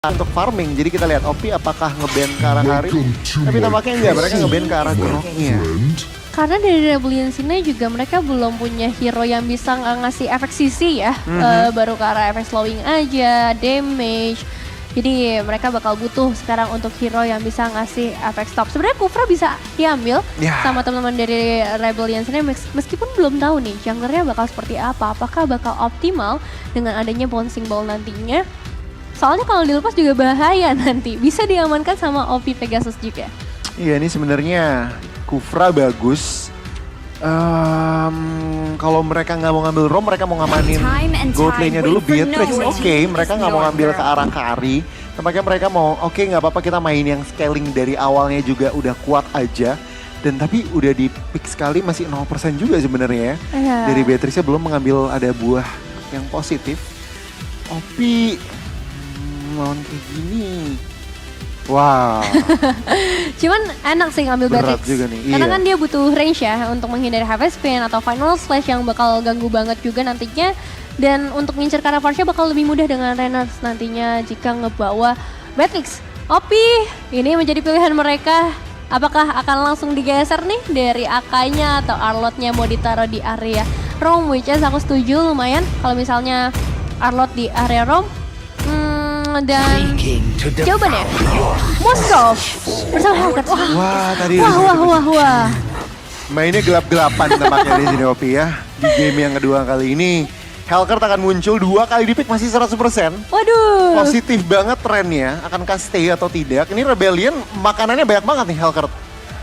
untuk farming. Jadi kita lihat Opi apakah nge-ban ke arah Karin. Tapi tampaknya enggak, mereka nge-ban ke arah Groknya. Karena dari Rebellion sini juga mereka belum punya hero yang bisa ngasih efek CC ya. Baru ke arah efek slowing aja, damage. Jadi mereka bakal butuh sekarang untuk hero yang bisa ngasih efek stop. Sebenarnya Kufra bisa diambil sama teman-teman dari Rebellion sini meskipun belum tahu nih junglernya bakal seperti apa. Apakah bakal optimal dengan adanya bouncing ball nantinya. Soalnya kalau dilepas juga bahaya nanti. Bisa diamankan sama OP Pegasus juga. Iya, ini sebenarnya Kufra bagus. Kalau mereka nggak mau ngambil Rom, mereka mau ngamanin gold lane-nya dulu. Beatrix, oke. Mereka nggak mau ngambil ke arah Kari. Tampaknya mereka mau, oke, nggak apa-apa kita main yang scaling dari awalnya juga udah kuat aja. Dan tapi udah di pick sekali masih 0% juga sebenarnya ya. Dari Beatrixnya belum mengambil ada buah yang positif. Opi lawan kayak gini. Wow. Cuman enak sih ngambil Berat Beatrix. juga nih, Karena iya. kan dia butuh range ya untuk menghindari Harvest Spin atau Final Slash yang bakal ganggu banget juga nantinya. Dan untuk ngincer Carapace bakal lebih mudah dengan Reynars nantinya jika ngebawa Beatrix. Opi, ini menjadi pilihan mereka. Apakah akan langsung digeser nih dari Akainya atau Arlotnya mau ditaruh di area Rom? Which is aku setuju lumayan kalau misalnya Arlot di area Rom. Dan jawabannya Moskov bersama Hellcat. Wah, tadi Wah. mainnya gelap-gelapan tampaknya di sini Opi ya. Di game yang kedua kali ini Hellcat akan muncul 2 kali di pick masih 100%. Waduh. Positif banget trennya, akankah stay atau tidak. Ini Rebellion makanannya banyak banget nih Hellcat.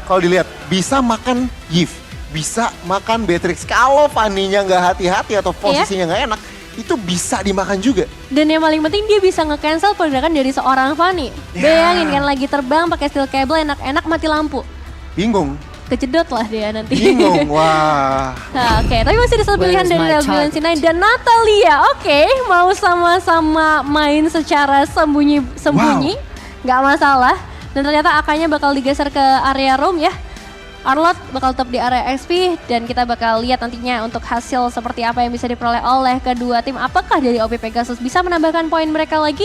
Kalau dilihat bisa makan Yves, bisa makan Beatrix. Kalau Fanny-nya nggak hati-hati atau posisinya nggak enak, itu bisa dimakan juga. Dan yang paling penting dia bisa nge-cancel pergerakan dari seorang Fanny. Bayangin kan lagi terbang pakai steel cable enak-enak mati lampu. Bingung. Kejedot lah dia nanti. Bingung, wah. Nah, oke, tapi masih ada pilihan dari Rebellion Sinai dan Natalia. Oke, mau sama-sama main secara sembunyi-sembunyi. Nggak masalah. Dan ternyata Akanya bakal digeser ke area room ya. Arlot bakal tetap di area XP dan kita bakal lihat nantinya untuk hasil seperti apa yang bisa diperoleh oleh kedua tim. Apakah dari OP Pegasus bisa menambahkan poin mereka lagi?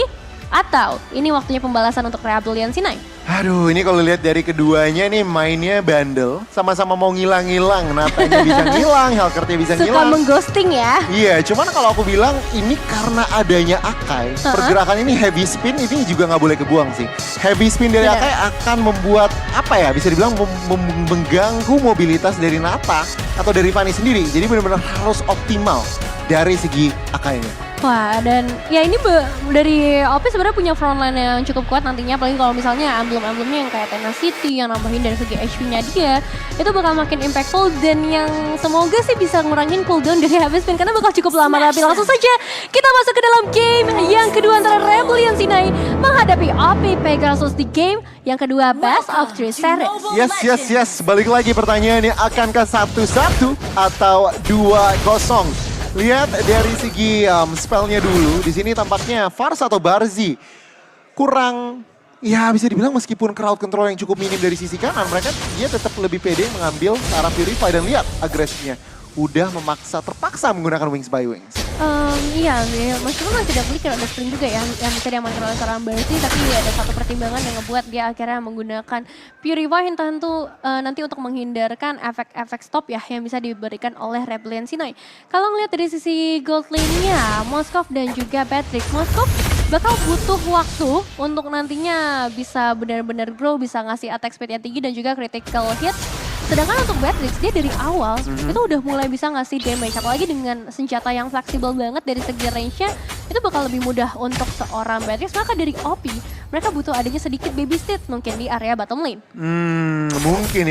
Atau ini waktunya pembalasan untuk Rebellion Sinai? Aduh, ini kalau lihat dari keduanya nih mainnya bandel. Sama-sama mau ngilang-ngilang. Natanya bisa ngilang, Hellcat-nya bisa Suka ngilang. mengghosting ya? Iya, cuman kalau aku bilang ini karena adanya Akai. Pergerakan ini heavy spin ini juga nggak boleh kebuang sih. Heavy spin dari Akai akan membuat apa ya, bisa dibilang mengganggu mobilitas dari Nata atau dari Fanny sendiri. Jadi benar-benar harus optimal dari segi Akainya. Wah, dan ya ini dari OP sebenarnya punya frontline yang cukup kuat nantinya. Apalagi kalau misalnya emblem-emblemnya yang kayak Tenacity yang nambahin dari segi HP-nya dia. Itu bakal makin impactful dan yang semoga sih bisa ngurangin cooldown dari Harvest Spin. Karena bakal cukup lama. Tapi langsung saja kita masuk ke dalam game yang kedua antara Rebellion Sinai menghadapi OP Pegasus di game yang kedua Best of 3 series. Yes. Balik lagi pertanyaannya, akankah 1-1 atau 2-0? Lihat dari segi spellnya dulu, di sini tampaknya Vars atau Barzi kurang, ya bisa dibilang meskipun crowd control yang cukup minim dari sisi kanan, mereka dia tetap lebih pede mengambil ke arah Purify dan lihat agresinya. Udah terpaksa menggunakan Wings by Wings. Iya, meskipun masih ada flicker, ada sprint juga ya yang bisa diamankan oleh seorang Barzi, tapi ada satu pertimbangan yang ngebuat dia akhirnya menggunakan Purify tentu nanti untuk menghindarkan efek-efek stop ya yang bisa diberikan oleh Rebellion Sinai. Kalau ngeliat dari sisi gold lane-nya, Moskov dan juga Beatrix, Moskov bakal butuh waktu untuk nantinya bisa benar-benar grow, bisa ngasih attack speed yang tinggi dan juga critical hit. Sedangkan untuk Beatrix, dia dari awal itu udah mulai bisa ngasih damage. Apalagi dengan senjata yang fleksibel banget dari segi range-nya, itu bakal lebih mudah untuk seorang Beatrix. Maka dari OP, mereka butuh adanya sedikit baby step mungkin di area bottom lane. Mungkin.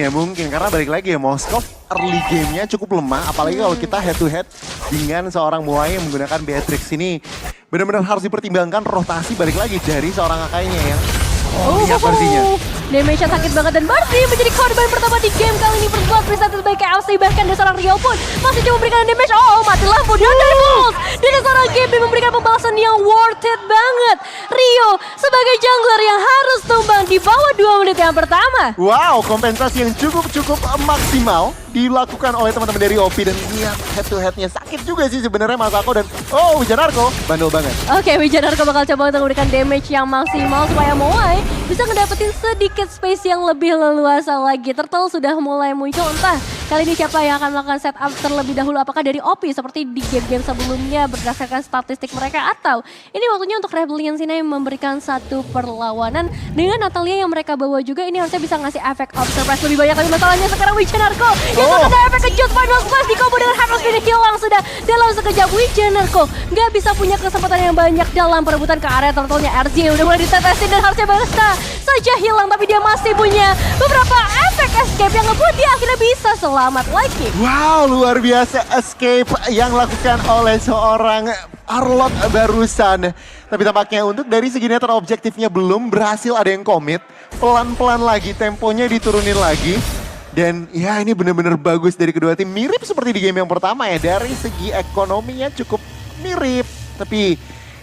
Karena balik lagi ya, Moskov early game-nya cukup lemah. Apalagi kalau kita head to head dengan seorang Muay yang menggunakan Beatrix ini. Benar-benar harus dipertimbangkan rotasi balik lagi dari seorang Akainya yang lihat Barzinya. Damage-nya sakit banget dan Barzi menjadi korban pertama di game kali ini berbuat presented by KFC. Bahkan dari seorang Rio pun masih coba memberikan damage. Mati lampu di Thunderbolts. Dari seorang game memberikan pembalasan yang worth it banget. Rio sebagai jungler yang harus tumbang di bawah 2 menit yang pertama. Wow, kompensasi yang cukup maksimal dilakukan oleh teman-teman dari OP dan lihat head to headnya sakit juga sih sebenarnya Masako dan Wijanarko bandel banget. Oke, Wijanarko bakal coba untuk memberikan damage yang maksimal supaya Moai bisa ngedapetin sedikit space yang lebih leluasa lagi. Turtle sudah mulai muncul, entah kali ini siapa yang akan melakukan setup terlebih dahulu, apakah dari OP seperti di game-game sebelumnya berdasarkan statistik mereka, atau ini waktunya untuk Rebellion Sinai memberikan satu perlawanan dengan Natalia yang mereka bawa juga. Ini harusnya bisa ngasih efek of surprise lebih banyak, tapi masalahnya sekarang Wijanarko yang ada efek kejut final splash di combo dengan Harvest Spin hilang sudah dalam sekejap. Wijanarko nggak bisa punya kesempatan yang banyak dalam perebutan ke area turtle-nya. RJ udah mulai ditetesin dan harusnya bisa saja hilang, tapi dia masih punya beberapa efek escape yang ngebuat dia akhirnya bisa selamat lagi. Wow, luar biasa escape yang dilakukan oleh seorang Arlott barusan. Tapi tampaknya untuk dari segi netral objektifnya belum berhasil ada yang komit. Pelan-pelan lagi, temponya diturunin lagi. Dan ya ini benar-benar bagus dari kedua tim. Mirip seperti di game yang pertama ya. Dari segi ekonominya cukup mirip. Tapi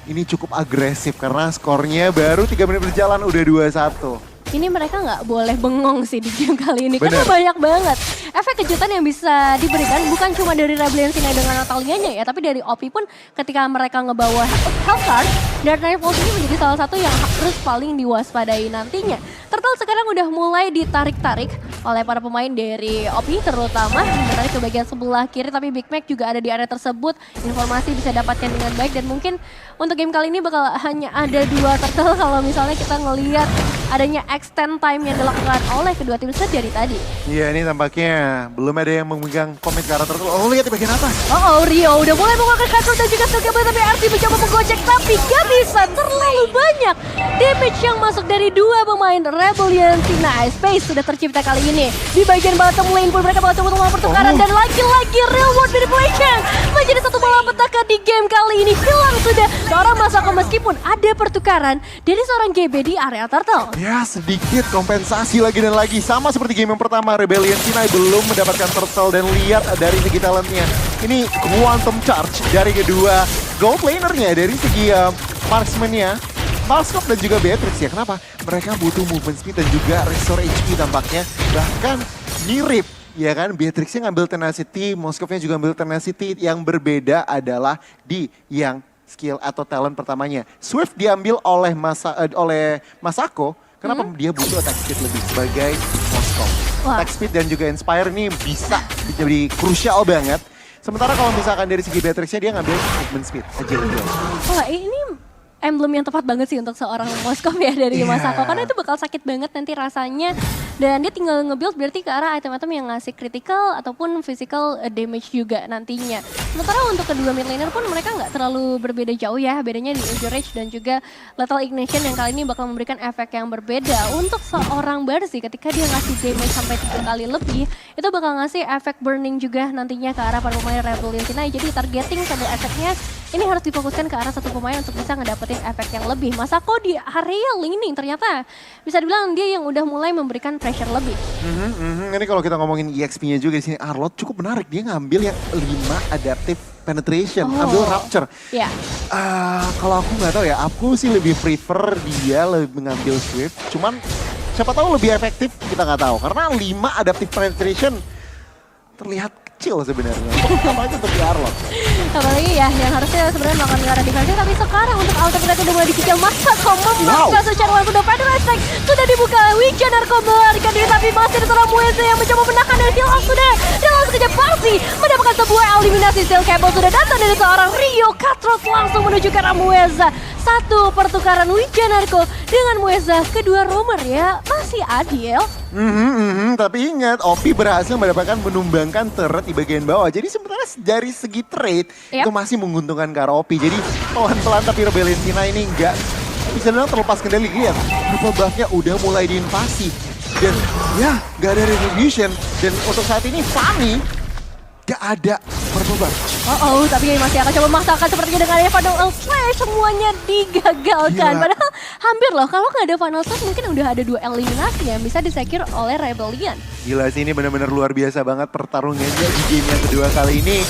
ini cukup agresif karena skornya baru 3 menit berjalan udah 2-1. Ini mereka nggak boleh bengong sih di game kali ini. Bener. Karena banyak banget efek kejutan yang bisa diberikan. Bukan cuma dari Rebellion Sinai dengan Natalianya ya. Tapi dari OP pun ketika mereka ngebawa health card. Dark Knight Pulse ini menjadi salah satu yang harus paling diwaspadai nantinya. Turtle sekarang udah mulai ditarik-tarik oleh para pemain dari OP terutama. Menarik ke bagian sebelah kiri, tapi Big Mac juga ada di area tersebut. Informasi bisa dapatkan dengan baik dan mungkin untuk game kali ini bakal hanya ada 2 turtle kalau misalnya kita ngelihat adanya extend time yang dilakukan oleh kedua tim dari tadi. Iya, ini tampaknya belum ada yang memegang komit ke arah turtle. Lihat di bagian atas. Rio udah mulai mengeluarkan control dan juga skill kabel, tapi RT mencoba menggocek tapi gak bisa. Terlalu banyak damage yang masuk dari 2 pemain Rebellion Sinai. Space sudah tercipta kali ini. Di bagian bottom lane pun mereka bakal coba pertukaran dan lagi-lagi real world manipulation menjadi satu malapetaka di game kali ini. Hilang sudah seorang Masako meskipun ada pertukaran dari seorang GB di area turtle. Ya, sedikit kompensasi lagi dan lagi. Sama seperti game yang pertama, Rebellion Sinai belum mendapatkan turtle dan lihat dari segi talentnya. Ini quantum charge dari kedua gold lanernya, dari segi marksman-nya. Malskop dan juga Beatrix ya, kenapa? Mereka butuh movement speed dan juga restore HP tampaknya. Bahkan mirip, ya kan? Beatrixnya ngambil tenacity, Malskopnya juga ngambil tenacity. Yang berbeda adalah di yang skill atau talent pertamanya. Swift diambil oleh Masako. Kenapa dia butuh attack speed lebih sebagai Moskov. Attack speed dan juga Inspire ini bisa jadi krusial banget. Sementara kalau misalkan dari segi Beatrixnya dia ngambil movement speed aja. Wah, ini emblem yang tepat banget sih untuk seorang Moskov ya dari Masako. Karena itu bakal sakit banget nanti rasanya. Dan dia tinggal nge-build berarti ke arah item-item yang ngasih critical ataupun physical damage juga nantinya. Sementara untuk kedua mid laner pun mereka nggak terlalu berbeda jauh ya. Bedanya di Injure Rage dan juga Lethal Ignition yang kali ini bakal memberikan efek yang berbeda. Untuk seorang Barzi ketika dia ngasih damage sampai 3 kali lebih, itu bakal ngasih efek burning juga nantinya ke arah para pemain Rebellion Sinai. Jadi targeting sambil efeknya ini harus difokuskan ke arah satu pemain untuk bisa ngedapetin efek yang lebih. Masako di area laning ternyata bisa dibilang dia yang udah mulai memberikan pressure lebih. Ini kalau kita ngomongin EXP-nya juga di sini, Arlott cukup menarik. Dia ngambil yang 5 adaptive penetration, ambil Rapture. Yeah. Kalau aku nggak tahu ya, aku sih lebih prefer dia lebih mengambil Swift. Cuman siapa tahu lebih efektif, kita nggak tahu. Karena 5 adaptive penetration terlihat kecil sebenarnya. Sama aja untuk Arlott. Apalagi ya yang harusnya sebenarnya melakukan gelaran defense, tapi sekarang untuk alternatif udah mulai dicicil. Masako memaksa secara langsung dan Federal Strike sudah dibuka. Wijanarko melarikan diri tapi masih ada seorang Mueza yang mencoba menahan dan heal up sudah. Dalam sekejap Parsi mendapatkan sebuah eliminasi. Steel Cable sudah datang dari seorang Rio. Cutthroat langsung menuju ke arah Mueza. Satu pertukaran Wijanarko dengan Mueza. Kedua roamer ya masih adil. Tapi ingat, OP berhasil mendapatkan menumbangkan turret di bagian bawah. Jadi sebenarnya dari segi trade itu masih menguntungkan ke arah OP. Jadi pelan-pelan tapi Rebellion Sinai ini nggak bisa bilang terlepas kendali. Lihat, triple buff-nya udah mulai diinvasi. Dan ya nggak ada retribution. Dan untuk saat ini Fanny gak ada purple buff. Tapi masih akan coba memaksakan sepertinya dengan ada Final Slash. Semuanya digagalkan. Gila. Padahal hampir loh, kalau nggak ada Final Slash mungkin udah ada 2 eliminasi yang bisa disecure oleh Rebellion. Gila sih, ini benar-benar luar biasa banget pertarungannya di game yang kedua kali ini.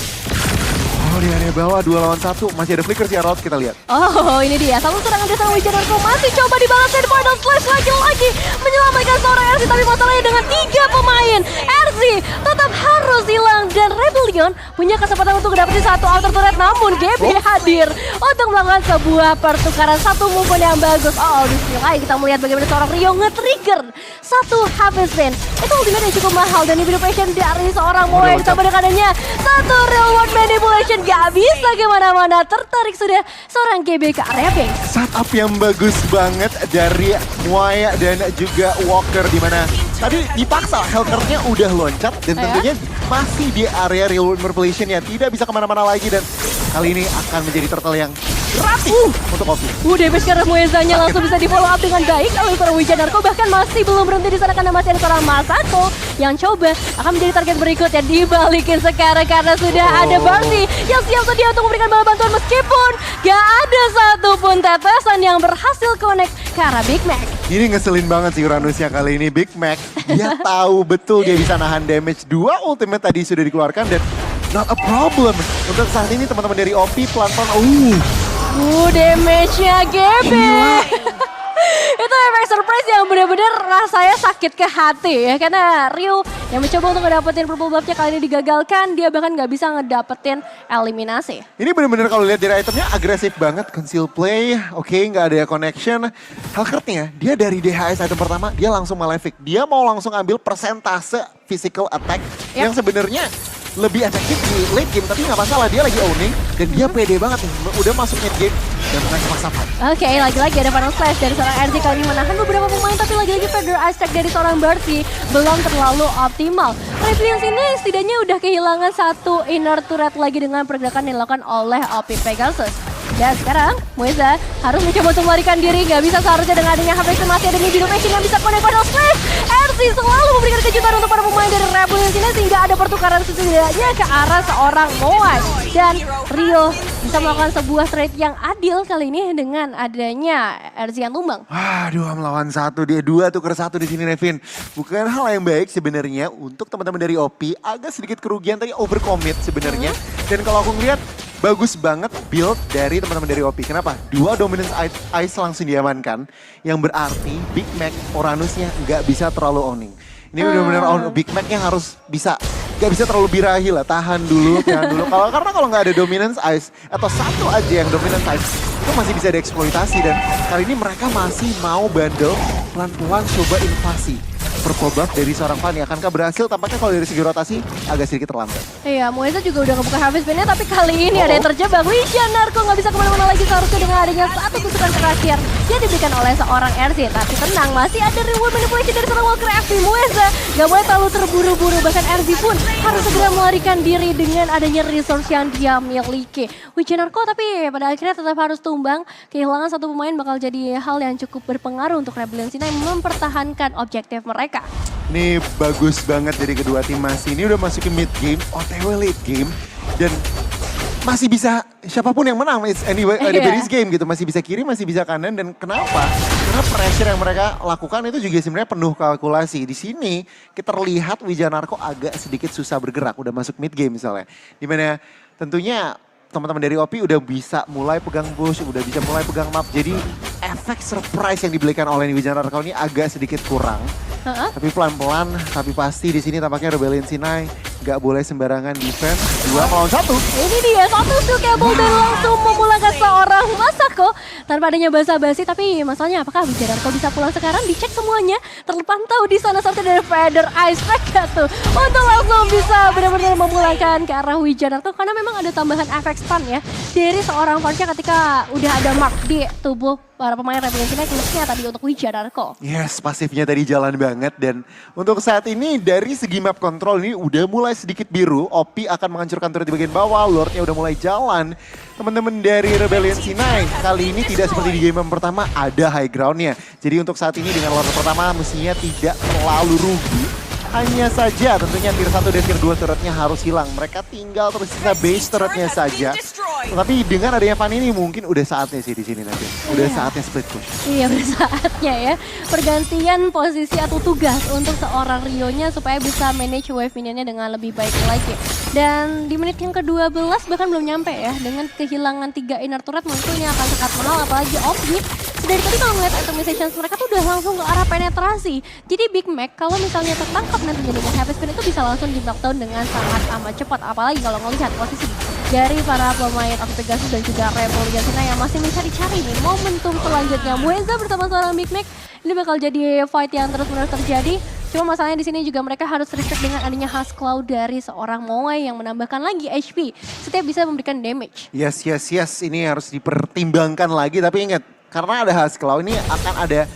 Oh, di area bawah 2 lawan 1. Masih ada flicker sih Herald, kita lihat. Oh, ini dia. Satu serangan dari seorang Wijanarko masih coba dibalas dari Final Slash lagi-lagi menyelamatkan seorang RC, tapi masalahnya dengan 3 pemain. RC tetap harus hilang dan Rebellion punya kesempatan untuk dapetin satu outer turret, namun GB hadir untuk melakukan sebuah pertukaran satu movement yang bagus. Oh, di sini lagi kita melihat bagaimana seorang Rio nge-trigger satu Harvest Spin. Itu ultimate yang cukup mahal dan manipulation dari seorang Moe ditambah dengan adanya satu real world manipulation, gak bisa kemana-mana. Tertarik sudah seorang GB ke area base. Setup yang bagus banget dari Moe dan juga Walker, di mana tadi dipaksa Helkernya udah loncat dan tentunya masih di area real world manipulation ya, tidak bisa kemana-mana lagi, dan kali ini akan menjadi turtle yang gratis untuk Opi. Damage karena Muezanya langsung bisa di follow up dengan baik oleh seorang Wijanarko, bahkan masih belum berhenti di sana karena masih ada seorang Masako yang coba akan menjadi target berikutnya, dibalikin sekarang karena sudah ada Barty yang siap sedia untuk memberikan bala bantuan, meskipun gak ada satupun tetesan yang berhasil connect ke arah Big Mac. Ini ngeselin banget sih Uranusnya kali ini. Big Mac, dia tahu betul dia bisa nahan damage. 2 ultimate tadi sudah dikeluarkan dan not a problem. Untuk saat ini teman-teman dari OP pelan-pelan. Damage-nya GB. Itu efek surprise yang benar-benar rasanya sakit ke hati ya. Karena Ryu yang mencoba untuk ngedapetin purple buff-nya kali ini digagalkan. Dia bahkan gak bisa ngedapetin eliminasi. Ini benar-benar kalau lihat dari itemnya agresif banget. Conceal play, oke, nggak ada connection. Helkertnya, dia dari DHS item pertama, dia langsung Malefic. Dia mau langsung ambil persentase physical attack yang sebenarnya lebih efektif di late game, tapi nggak masalah, dia lagi owning dan dia pede banget nih, udah masuk mid game dan maksa fight. Oke, lagi-lagi ada Final Slash dari seorang RZ kali ini menahan beberapa pemain, tapi lagi-lagi Feather Ice Tag dari seorang Barty belum terlalu optimal. Rebellion ini setidaknya udah kehilangan satu inner turret lagi dengan pergerakan yang dilakukan oleh OP Pegasus. Dan sekarang Mueza harus mencoba untuk melarikan diri, gak bisa seharusnya dengan adanya Harvest masih ada Nibiru Machine yang bisa connect Final Slash. RC selalu memberikan kejutan untuk para pemain dari Rebellion ini sehingga ada pertukaran setidaknya ke arah seorang Moe. Dan Rio bisa melakukan sebuah trade yang adil kali ini dengan adanya RC yang tumbang. Wah, 2 melawan 1, dia 2 tuker 1 di sini Nevin. Bukan hal yang baik sebenarnya untuk teman-teman dari OP, agak sedikit kerugian tadi, overcommit sebenarnya. Dan kalau aku ngeliat bagus banget build dari teman-teman dari OP. Kenapa? 2 dominance ice langsung diamankan, yang berarti Big Mac Uranusnya nggak bisa terlalu owning. Ini benar-benar Big Mac-nya harus bisa, nggak bisa terlalu birahi lah, tahan dulu. Karena kalau nggak ada dominance ice atau satu aja yang dominance ice, itu masih bisa dieksploitasi, dan kali ini mereka masih mau bandel, pelan-pelan coba invasi. Purple buff dari seorang Fanny, akankah berhasil? Tampaknya kalau dari segi rotasi agak sedikit terlambat. Iya, Mueza juga udah ngebuka Harvest Spin-nya, tapi kali ini ada yang terjebak. Wijanarko nggak bisa kemana-mana lagi seharusnya dengan adanya satu tusukan terakhir yang diberikan oleh seorang RC. Tapi tenang, masih ada reward manipulation dari seorang Walker FP. Mueza nggak boleh terlalu terburu-buru, bahkan RC pun harus segera melarikan diri dengan adanya resource yang dia miliki. Wijanarko tapi pada akhirnya tetap harus tumbang. Kehilangan satu pemain bakal jadi hal yang cukup berpengaruh untuk Rebellion Sinai mempertahankan objektif mereka. Ini bagus banget dari kedua tim masih. Ini udah masuk ke mid game, OTW late game. Dan masih bisa, siapapun yang menang, it's anyway, anybody's game gitu. Masih bisa kiri, masih bisa kanan. Dan kenapa? Karena pressure yang mereka lakukan itu juga sebenarnya penuh kalkulasi. Di sini kita lihat Wijanarko agak sedikit susah bergerak. Udah masuk mid game misalnya. Dimana tentunya teman-teman dari OP udah bisa mulai pegang bush, udah bisa mulai pegang map. Jadi efek surprise yang diberikan oleh Wijanarko ini agak sedikit kurang. Tapi pelan-pelan, tapi pasti di sini tampaknya Rebellion Sinai nggak boleh sembarangan defense. 2 melawan 1. Ini dia, satu skill cable dan langsung memulangkan seorang Masako tanpa adanya basa-basi. Tapi masalahnya apakah Wijanarko bisa pulang sekarang? Dicek semuanya, terpantau di sana sampai dari Feather Ice Pack tuh untuk langsung bisa benar-benar memulangkan ke arah Wijanarko, karena memang ada tambahan efek stun ya dari seorang Farsha ketika udah ada mark di tubuh para pemain Rebellion Sinai, khususnya tadi untuk Wijanarko. Yes, pasifnya tadi jalan banget, dan untuk saat ini dari segi map control ini udah mulai sedikit biru. OP akan menghancurkan turret di bagian bawah, Lordnya udah mulai jalan. Teman-teman dari Rebellion Sinai kali ini tidak seperti di game pertama, ada high groundnya. Jadi untuk saat ini dengan Lord pertama mestinya tidak terlalu rugi. Hanya saja tentunya tier 1 dan tier 2 turretnya harus hilang. Mereka tinggal tersisa base turretnya saja. Tapi dengan adanya Fanny ini mungkin udah saatnya sih di sini nanti. Udah saatnya split push. Iya, udah saatnya ya. Pergantian posisi atau tugas untuk seorang Rio-nya supaya bisa manage wave minionnya dengan lebih baik lagi. Dan di menit yang ke-12 bahkan belum nyampe ya, dengan kehilangan 3 inner turret munculnya akan sangat mahal, apalagi Opti. Dari tadi kalau ngeliat itemization mereka tuh udah langsung ke arah penetrasi. Jadi Big Mac kalau misalnya tertangkap nantinya dengan Heavy Spin itu bisa langsung di knockdown dengan sangat amat cepat. Apalagi kalau ngelihat posisi dari para pemain Api Pegasus dan juga Rebellion yang masih mencari-cari nih momentum selanjutnya. Mueza bersama seorang Big Mac ini bakal jadi fight yang terus-menerus terjadi. Cuma masalahnya di sini juga mereka harus restrict dengan adanya Husk Claw dari seorang Moai yang menambahkan lagi HP setiap bisa memberikan damage. Yes. Ini harus dipertimbangkan lagi, tapi ingat karena ada Husk Claw ini akan ada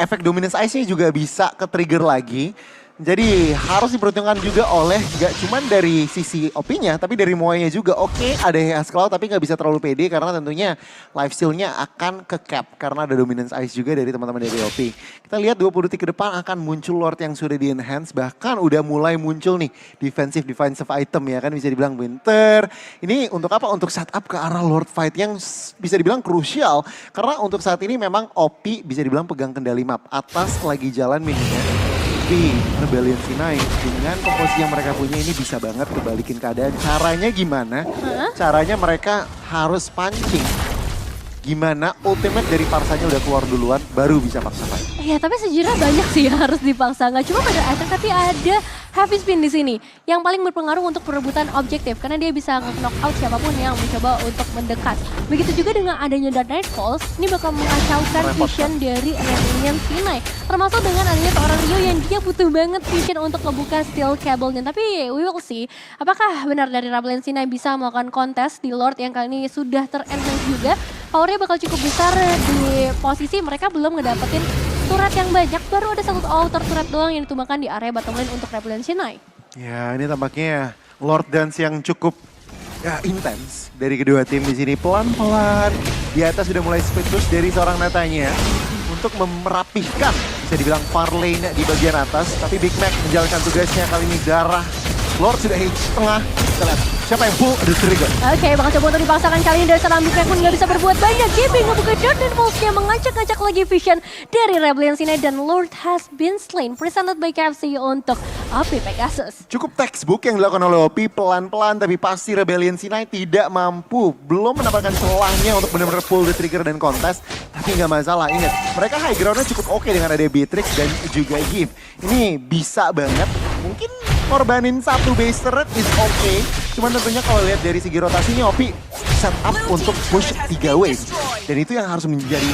efek dominance ice-nya juga bisa ke-trigger lagi. Jadi harus diperhitungkan juga oleh gak cuma dari sisi OP-nya tapi dari Moai-nya juga. Oke, ada Husk Claw tapi gak bisa terlalu pede karena tentunya life steal-nya akan ke-cap karena ada dominance ice juga dari teman-teman dari OP. Kita lihat 20 detik ke depan akan muncul Lord yang sudah di-enhance, bahkan udah mulai muncul nih defensive item ya kan, bisa dibilang Winter. Ini untuk apa? Untuk setup ke arah Lord fight yang bisa dibilang krusial karena untuk saat ini memang OP bisa dibilang pegang kendali map. Atas lagi jalan mininya. Tapi Rebellion C9 dengan komposisi yang mereka punya ini bisa banget kebalikin keadaan. Caranya gimana? Caranya mereka harus pancing. Gimana ultimate dari Parsanya udah keluar duluan baru bisa paksa fight. Iya, tapi sejujurnya banyak sih yang harus dipaksa. Nggak cuma pada attack, tapi ada Heavy Spin di sini yang paling berpengaruh untuk perebutan objektif karena dia bisa knock out siapapun yang mencoba untuk mendekat. Begitu juga dengan adanya Dark Knight Falls, ini bakal mengacaukan vision dari Rebellion C9. Termasuk dengan adanya seorang Rio yang dia butuh banget vision untuk membuka steel cable-nya. Tapi we will see, apakah benar dari Rebellion C9 bisa melakukan kontes di Lord yang kali ini sudah ter-enhance juga. Powernya bakal cukup besar di posisi mereka belum ngedapetin turret yang banyak, baru ada satu outer turret doang yang ditumbangkan di area bottom lane untuk Rebellion C9. Ya, ini tampaknya Lord Dance yang cukup intens dari kedua tim di sini. Pelan-pelan di atas sudah mulai split push dari seorang Natanya untuk merapihkan bisa dibilang far lane di bagian atas. Tapi Big Mac menjalankan tugasnya kali ini. Darah Lord sudah hit setengah. Kita lihat siapa yang pull ada trigger. Oke, bakal coba untuk dipaksakan kali ini dari seorang Big Mac pun nggak bisa berbuat banyak. Gaping ngebuka Dark dan Pulse-nya mengacak-acak lagi vision dari Rebellion C9 dan Lord has been slain. Presented by KFC untuk Api Pegasus. Cukup textbook yang dilakukan oleh OP, pelan-pelan tapi pasti Rebellion C9 tidak mampu. Belum mendapatkan celahnya untuk benar-benar pull the trigger dan kontes. Tapi nggak masalah, ingat mereka high ground-nya cukup oke dengan ada Beatrix dan juga Giv. Ini bisa banget, mungkin korbanin satu base turret is okay. Cuman tentunya kalau lihat dari segi rotasi ini OP set up untuk push 3 wave. Dan itu yang harus menjadi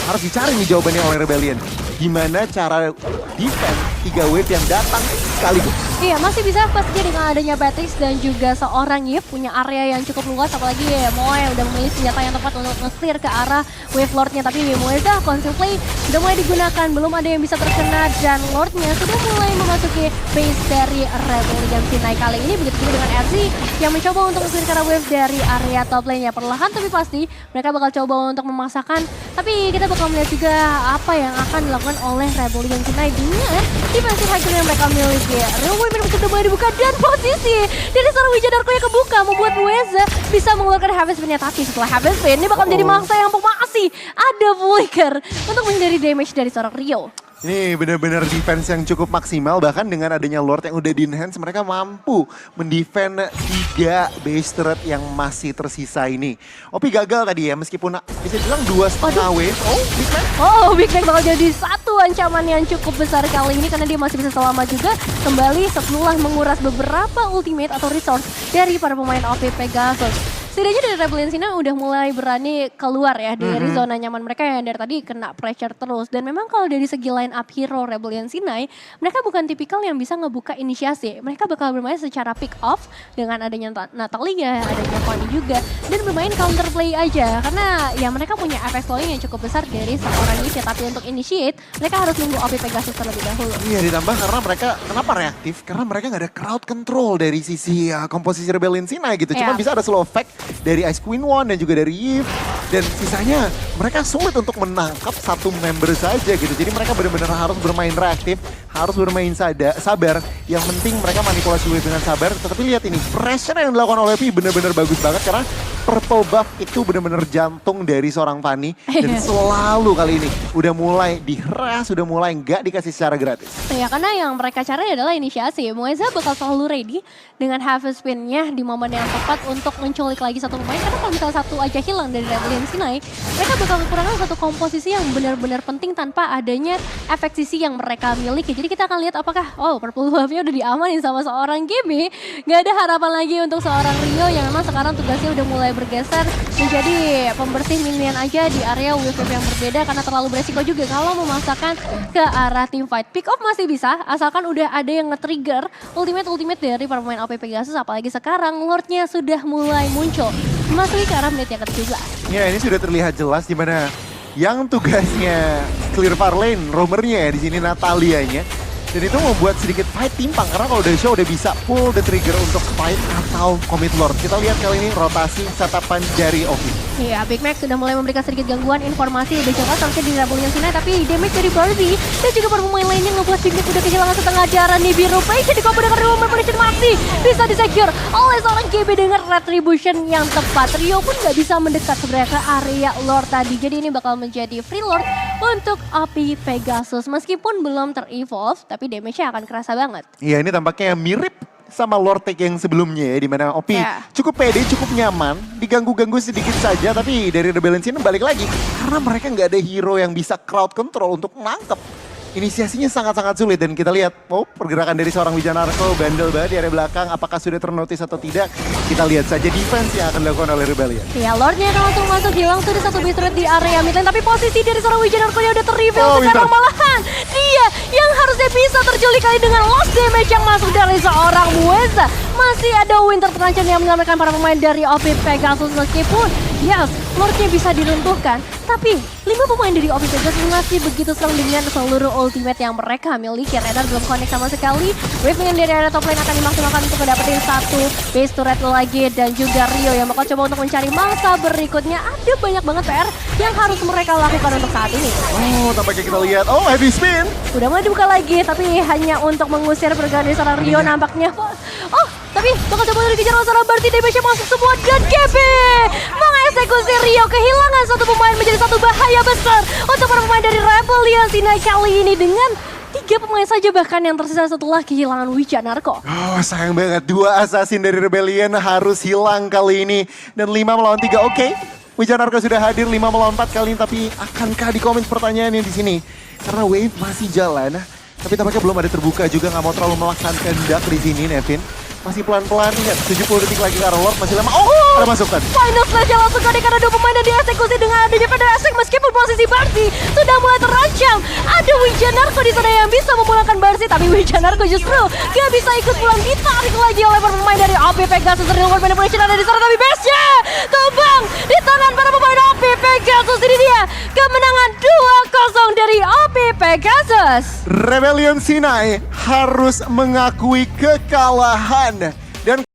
harus dicari nih jawabannya oleh Rebellion. Gimana cara defense 3 wave yang datang sekaligus. Iya, masih bisa pastinya dengan adanya Beatrix dan juga seorang Yip punya area yang cukup luas, apalagi Moe udah memilih senjata yang tepat untuk nge-clear ke arah wave Lordnya. Tapi Mueza Conceal Play sudah mulai digunakan, belum ada yang bisa terkena dan Lordnya sudah mulai memasuki base dari Rebellion C9 kali ini. Begitu juga dengan RZ yang mencoba untuk nge-clear ke arah wave dari area top lane-nya. Perlahan tapi pasti mereka bakal coba untuk memaksakan, tapi kita bakal melihat juga apa yang akan dilakukan oleh Rebellion C9 dengan defensive high ground yang mereka miliki. Real Women sudah mulai dibuka dan posisi dari seorang Wijadarko yang kebuka membuat Mueza bisa mengeluarkan Heavy Spin-nya. Tapi setelah Heavy Spin ini bakal menjadi mangsa yang masih ada flicker untuk menghindari damage dari seorang Rio. Ini benar-benar defense yang cukup maksimal, bahkan dengan adanya Lord yang udah di-enhance mereka mampu mendefend 3 base turret yang masih tersisa ini. Opi gagal tadi ya, meskipun bisa bilang 2,5 wave. Big Mac bakal jadi satu ancaman yang cukup besar kali ini karena dia masih bisa selamat juga kembali setelah menguras beberapa ultimate atau resource dari para pemain OP Pegasus. Setidaknya dari Rebellion C9 udah mulai berani keluar ya dari zona nyaman mereka yang dari tadi kena pressure terus. Dan memang kalau dari segi line up hero Rebellion C9, mereka bukan tipikal yang bisa ngebuka inisiasi. Mereka bakal bermain secara pick off dengan adanya Natalia, adanya Fanny juga. Dan bermain counterplay aja. Karena ya mereka punya efek slowing yang cukup besar dari seorang Nisha. Tapi untuk initiate, mereka harus nunggu OP Pegasus terlebih dahulu. Iya, ditambah karena mereka, kenapa reaktif? Karena mereka nggak ada crowd control dari sisi komposisi Rebellion C9 gitu. Cuma bisa ada slow effect dari Ice Queen One dan juga dari Yves. Dan sisanya mereka sulit untuk menangkap satu member saja gitu. Jadi mereka benar-benar harus bermain reaktif, harus bermain sabar. Yang penting mereka manipulasi wave dengan sabar. Tetapi lihat ini, pressure yang dilakukan oleh Pi benar-benar bagus banget karena purple buff itu bener-bener jantung dari seorang Fanny. Dan selalu kali ini udah mulai diheras, udah mulai nggak dikasih secara gratis. Ya karena yang mereka cari adalah inisiasi. Moeza bakal selalu ready dengan Harvest Spin-nya di momen yang tepat untuk menculik lagi satu pemain. Karena kalau misalnya satu aja hilang dari Rebellion Sinai, mereka bakal kekurangan satu komposisi yang benar-benar penting tanpa adanya efek sisi yang mereka miliki. Jadi kita akan lihat apakah, purple buff-nya udah diamanin sama seorang GB. Nggak ada harapan lagi untuk seorang Rio yang memang sekarang tugasnya udah mulai bergeser menjadi pembersih minion aja di area wave yang berbeda karena terlalu beresiko juga kalau memaksakan ke arah team fight. Pick off masih bisa asalkan udah ada yang nge-trigger ultimate dari para pemain OP Pegasus, apalagi sekarang Lordnya sudah mulai muncul. Masuk ke arah menit yang ke-17. Ya ini sudah terlihat jelas di mana yang tugasnya clear far lane, roamernya ya di sini Natalianya. Dan itu membuat sedikit fight timpang karena kalau dari show udah bisa pull the trigger untuk fight atau commit Lord. Kita lihat kali ini rotasi setapan jari Ovi. Iya, Big Mac sudah mulai memberikan sedikit gangguan informasi lebih jelas harusnya di Rebellion Sinai, tapi damage dari Birdie dan juga para pemain lainnya ngebuat Big Mac udah kehilangan setengah darah nih. Biru Patient di combo dengan Rio Prediction masih bisa disecure oleh seorang GB dengan retribution yang tepat. Rio pun nggak bisa mendekat sebenarnya ke area Lord tadi, jadi ini bakal menjadi free Lord untuk OP Pegasus. Meskipun belum ter-evolve, tapi damage-nya akan kerasa banget. Iya ini tampaknya mirip sama Lord Take yang sebelumnya ya, di mana Opi cukup pede, cukup nyaman, diganggu-ganggu sedikit saja, tapi dari Rebellion sini balik lagi karena mereka nggak ada hero yang bisa crowd control untuk nangkep. Inisiasinya sangat-sangat sulit dan kita lihat pergerakan dari seorang Wijanarko bandel banget di area belakang, apakah sudah ternotis atau tidak, kita lihat saja defense yang akan dilakukan oleh Rebellion. Ya Lordnya akan langsung masuk, hilang sudah satu base turret di area mid lane, tapi posisi dari seorang Wijanarko yang udah ter-reveal sekarang malahan dia yang harusnya bisa terculik kali dengan lost damage yang masuk dari seorang Moeza. Masih ada Winter Truncheon yang menyelamatkan para pemain dari OP Pegasus meskipun yes, Lordnya bisa diruntuhkan, tapi 5 pemain dari OP Pegasus masih begitu strong dengan seluruh ultimate yang mereka miliki. Renard belum connect sama sekali. Wave yang dari area top lane akan dimaksimalkan untuk mendapatkan satu base turret lagi, dan juga Rio yang bakal coba untuk mencari mangsa berikutnya. Ada banyak banget PR yang harus mereka lakukan untuk saat ini. Tampaknya kita lihat, heavy spin. Udah mulai dibuka lagi, tapi hanya untuk mengusir pergerakan dari seorang Rio nampaknya. Tapi bakal coba dikejar oleh seorang Berti, damage-nya masuk semua dan GB mengeksekusi Rio. Kehilangan satu pemain menjadi satu bahaya besar untuk para pemain dari Rebellion Sinai kali ini dengan 3 pemain saja bahkan yang tersisa setelah kehilangan Wijanarko. Sayang banget, 2 assassin dari Rebellion harus hilang kali ini. Dan 5 melawan 3, oke. Wijanarko sudah hadir 5 melawan 4 kali ini, tapi akankah di komen pertanyaannya di sini? Karena wave masih jalan, tapi tampaknya belum ada terbuka juga, nggak mau terlalu melaksanakan kehendak di sini, Nevin. Masih pelan-pelan, ingat 70 detik lagi ke arah Lord, masih lama. Ada masukan. Final slash yang langsung kali karena 2 pemain yang dieksekusi dengan adanya Federasi. Meskipun posisi Barsi sudah mulai terancam, ada Wijanarko di sana yang bisa memulangkan Barsi, tapi Wijanarko justru gak bisa ikut pulang, ditarik lagi oleh para pemain dari OP Pegasus. Real manipulation ada di sana, tapi base-nya tumbang di tangan para pemain OP Pegasus. Ini dia kemenangan 2-0 dari OP Pegasus. Rebellion Sinai harus mengakui kekalahan. Dan